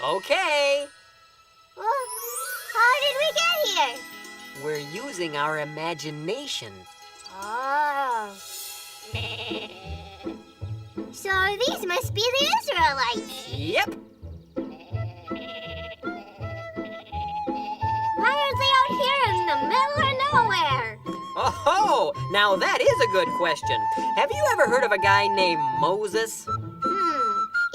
Okay. Well, how did we get here? We're using our imagination. Oh. So these must be the Israelites. Yep. Why are they out here in the middle of nowhere? Oh, now that is a good question. Have you ever heard of a guy named Moses?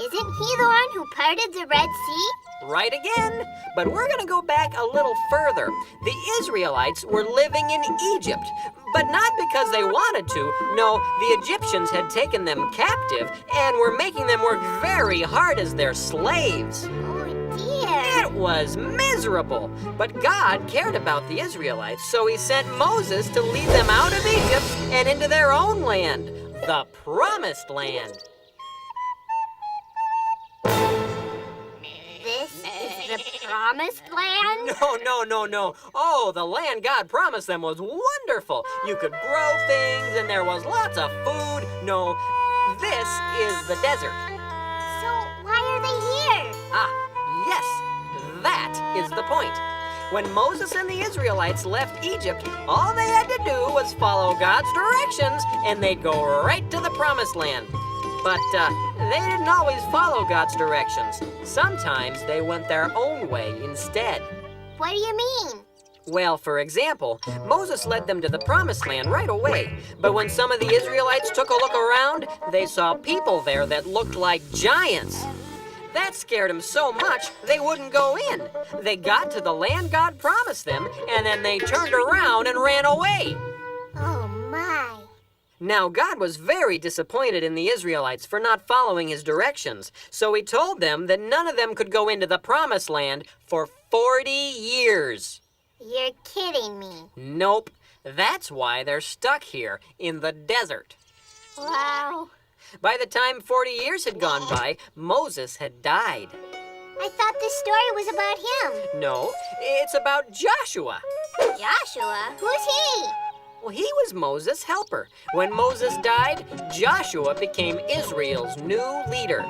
Isn't he the one who parted the Red Sea? Right again. But we're going to go back a little further. The Israelites were living in Egypt, but not because they wanted to. No, the Egyptians had taken them captive and were making them work very hard as their slaves. Oh, dear. It was miserable. But God cared about the Israelites, so he sent Moses to lead them out of Egypt and into their own land, the Promised Land. This is the Promised Land? No. Oh, the land God promised them was wonderful. You could grow things and there was lots of food. No, this is the desert. So why are they here? Yes, that is the point. When Moses and the Israelites left Egypt, all they had to do was follow God's directions and they'd go right to the Promised Land. But they didn't always follow God's directions. Sometimes they went their own way instead. What do you mean? Well, for example, Moses led them to the Promised Land right away. But when some of the Israelites took a look around, they saw people there that looked like giants. That scared them so much they wouldn't go in. They got to the land God promised them, and then they turned around and ran away. Oh, my. Now, God was very disappointed in the Israelites for not following his directions, so he told them that none of them could go into the Promised Land for 40 years. You're kidding me. Nope. That's why they're stuck here in the desert. Wow. By the time 40 years had gone by, Moses had died. I thought this story was about him. No, it's about Joshua. Joshua? Who's he? Well, he was Moses' helper. When Moses died, Joshua became Israel's new leader.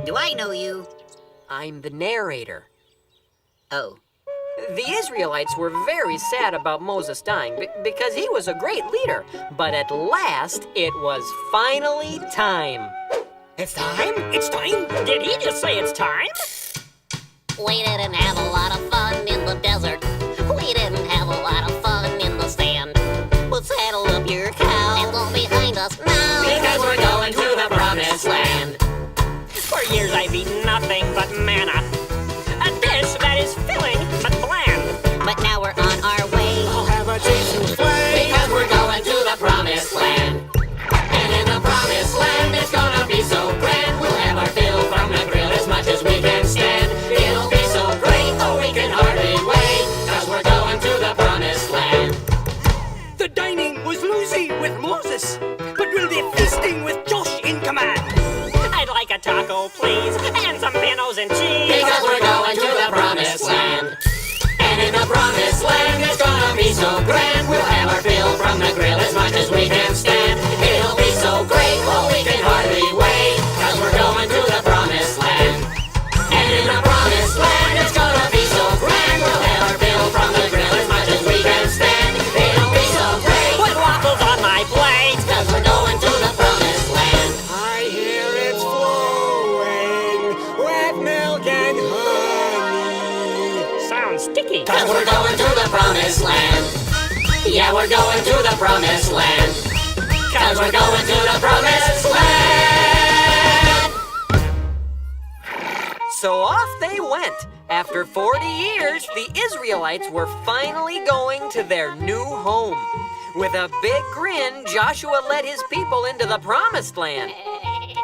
Do I know you? I'm the narrator. Oh. The Israelites were very sad about Moses dying because he was a great leader. But at last, it was finally time. It's time? It's time? Did he just say it's time? We didn't have a lot of fun in the desert. We didn't have a lot of fun in the sand. We'll saddle up your cow and go behind us now, Because we're going to the Promised Land. For years I've eaten nothing but manna, a dish that is filling but bland. but now we're on our way. I'll have a taste of flame. Because we're going to the Promised Land. And in the Promised Land, it's gonna be so grand. We'll have our fill from the grill as much as we can stand. It'll be so great, oh, we can hardly wait. Cause we're going to the Promised Land. The dining was loosey with Moses, but we'll be feasting with Josh in command. I'd like a taco, please, and some panos and cheese. Because we're going to the Promised Land. And in the Promised Land, it's gonna be so grand. We'll have our fill from the grill as much as we can stand. It'll be so great, oh, we can hardly wait. Cause we're going to the Promised Land. And in the Promised Land, it's gonna be so grand. We'll have our fill from the grill as much as we can stand. It'll be so great. With waffles on my plate. Cause we're going to the Promised Land. I hear it's flowing with milk and honey. Sounds sticky. Cause we're going to the Promised Land. Yeah, we're going to the Promised Land. Cause we're going to the Promised Land. So off they went. After 40 years, the Israelites were finally going to their new home. With a big grin, Joshua led his people into the Promised Land.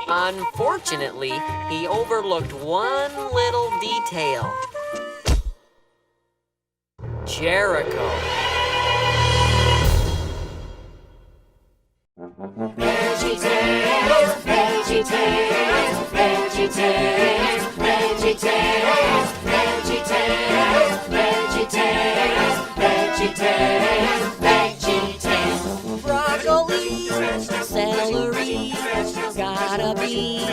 Unfortunately, he overlooked one little detail. Jericho. VeggieTales, VeggieTales, VeggieTales, VeggieTales, VeggieTales, VeggieTales, VeggieTales, VeggieTales. Broccoli, celery, gotta be